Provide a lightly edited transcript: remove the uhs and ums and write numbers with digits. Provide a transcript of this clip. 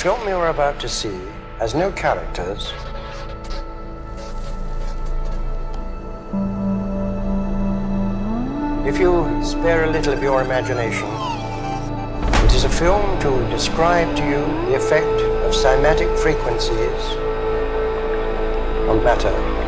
film you're about to see has no characters. If you spare a little of your imagination, it is a film to describe to you the effect of cymatic frequencies on matter.